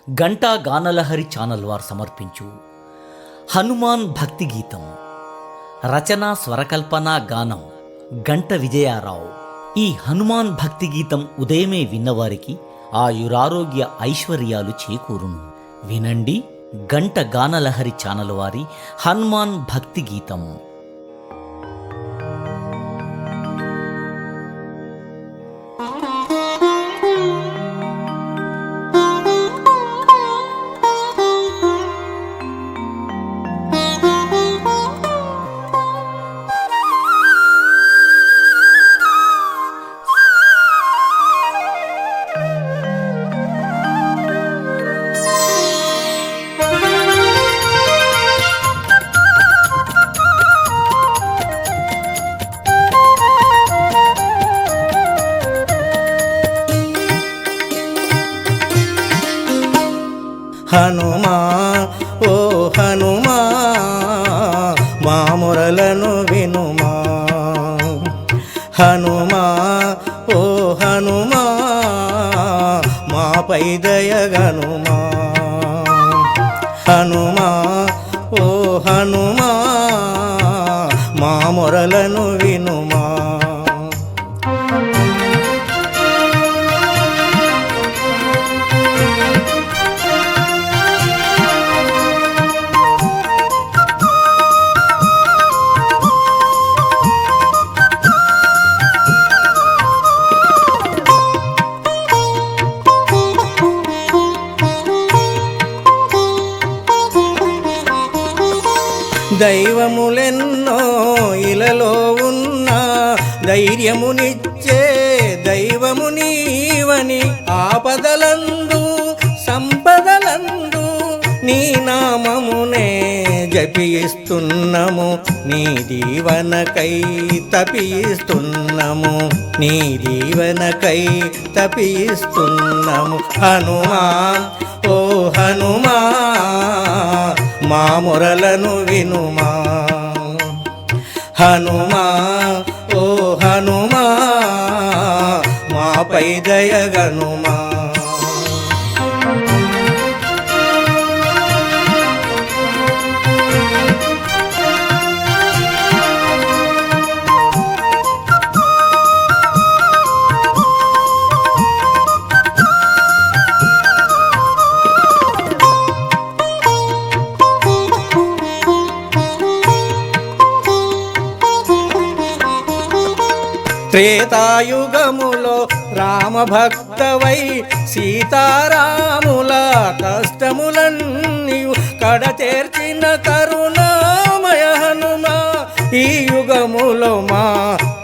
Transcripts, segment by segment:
Ganta గానలహరి channel వారు సమర్పించు హనుమాన్ భక్తి గీతం. రచన స్వరకల్పన గానం గంట విజయారావు. ఈ హనుమాన్ భక్తి గీతం ఉదయమే విన్నవారికి ఆయురారోగ్య ఐశ్వర్యాలు చేకూరును. వినండి గంట గానలహరి ఛానల్ వారి హనుమాన్ భక్తి గీతం. హనుమా ఓ హనుమా మా మొరలను వినుమా. హనుమా ఓ హనుమా మాపై దయగనుమా. హనుమా ఓ హనుమా మా మొరలను వినుమా. దైవములెన్నో ఇలలో ఉన్న ధైర్యమునిచ్చే దైవము నీవని, ఆపదలందు సంపదలందు నీ నామమునే జపిస్తున్నాము. నీ దీవెనకై తపిస్తున్నాము. నీ దీవెనకై తపిస్తున్నాము. హనుమా ఓ హనుమా మా మొరలను వినుమా. హనుమా ఓ హనుమా మాపై దయగనుమా. త్రేతాయుగములో రామభక్తవై సీతారాముల కష్టములన్నీయు కడతేర్చిన కరుణామయ హనుమా. ఈ యుగములో మా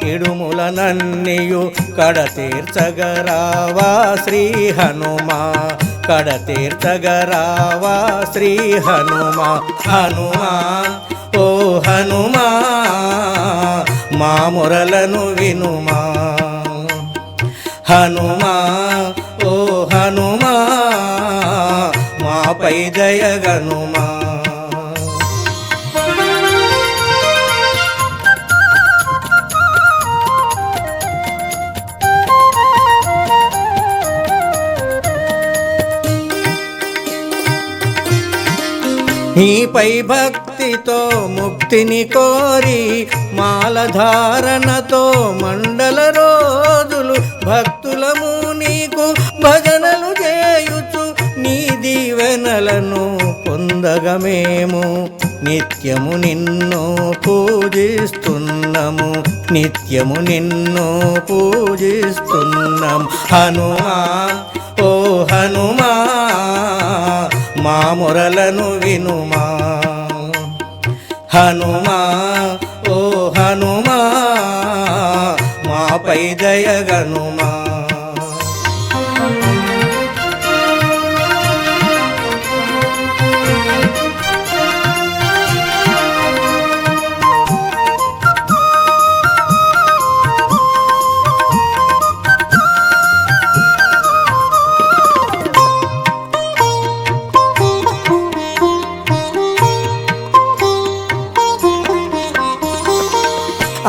ఇడుములనన్నీయు కడతీర్చగరావా శ్రీ హనుమా. కడతీర్చగరావా శ్రీ హనుమా. హనుమా ఓ హనుమా మా మొరలను వినుమా. హనుమా ఓ హనుమా మాపై దయగనుమా. నీపై భక్తితో ముక్తిని కోరి మాలధారణతో మండల రోజులు భక్తులము నీకు భజనలు చేయుచు నీ దీవెనలను పొందగమేము నిత్యము నిన్ను పూజిస్తున్నాము. నిత్యము నిన్ను పూజిస్తున్నాము. హనుమా ఓ హనుమా మా మొరలను వినుమా. హనుమా ఓ హనుమా మాపై దయగనుమా.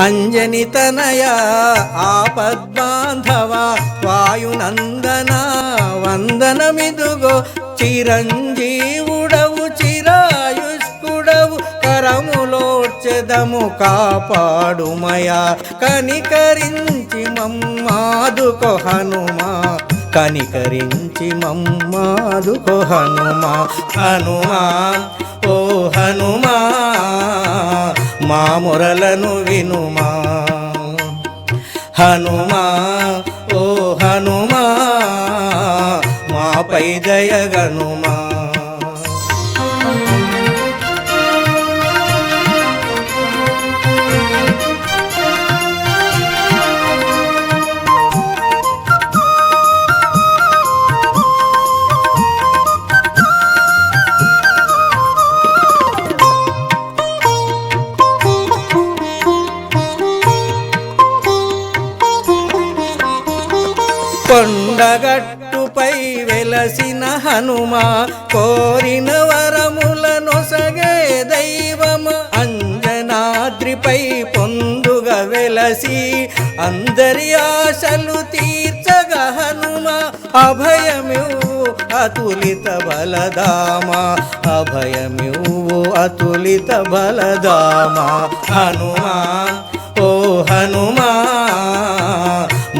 అంజని తనయ ఆపద్బాంధవ వాయునందన వందనమిదుగో చిరంజీవుడవు చిరాయుష్కుడవు కరములోడ్చెదము కాపాడుమయా కనికరించి మమ్మాదుకో హనుమా కనికరించి మమ్మాదుకో హనుమా హనుమా ఓ హనుమా మా మొరలను వినుమా హనుమా ఓ హనుమా మాపై దయగనుమా కొండగట్టుపై వెలసిన హనుమా కోరిన వరములనొసగే దైవము అంజనాద్రిపై పొందుగా వెలసి అందరి ఆశలు తీర్చగా హనుమా అభయమివ్వు అతులిత బలదామా అభయమివ్వు అతులిత బలదామా హనుమా ఓ హనుమా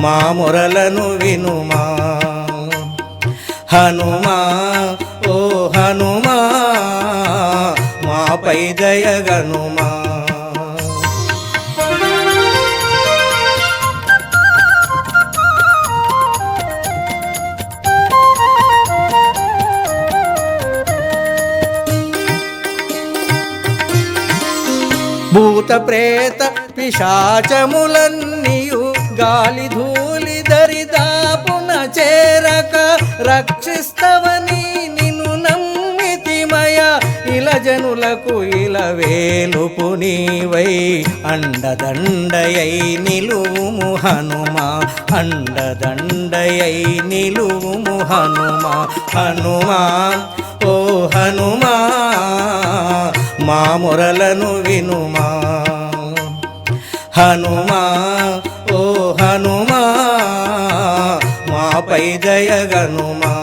మా మొరలను వినుమా హనుమా ఓ హనుమా మాపై దయగనుమా భూత ప్రేత పిశాచములన్నీయు గాలి ధూళి దరిదాపున చేరక రక్షిస్తవని నిన్ను నమ్మితిమయ ఇల జనులకు ఇల వేలుపు నీవై అండదండయై నిలువుము హనుమా అండదండయై నిలువుము హనుమా హనుమా ఓ హనుమా మా మొరలను వినుమా హనుమా ఓ హనుమా మాపై దయగనుమా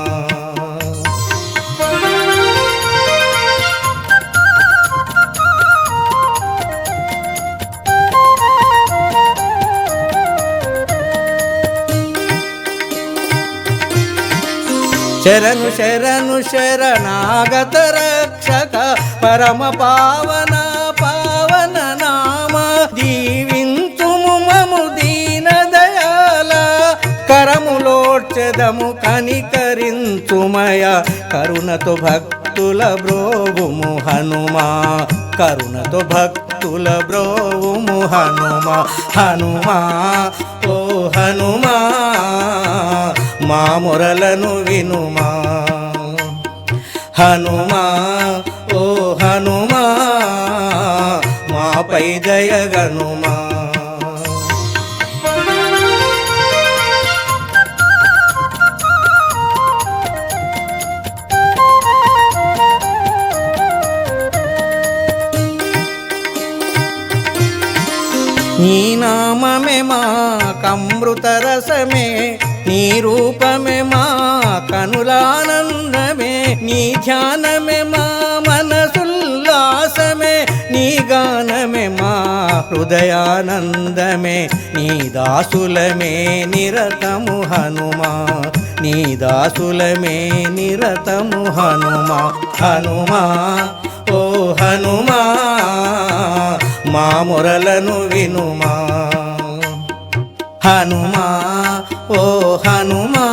శరణు శరణు శరణాగత రక్షక పరమ పావన పావన నామ దీవింతుము మము దీన దయాల కరములోడ్చెదము కనికరించుమయ కరుణతో భక్తుల బ్రోవుము హనుమా కరుణతో భక్తుల బ్రోవుము హనుమా హనుమా ఓ హనుమా మా మొరలను వినుమా హనుమా ఓ హనుమా మాపై దయగనుమా నీ నామమే మా కమృత రసమే నీ రూపమే మా కనులానందమే నీ ధ్యానమే మా మనసుల్లాసమే నీ గానమే మా హృదయానందమే నీ దాసులమే నిరతము హనుమా నీ దాసులమే నిరతము హనుమా హనుమా ఓ హనుమా మా మొరలను వినుమా హనుమా ఓ హనుమా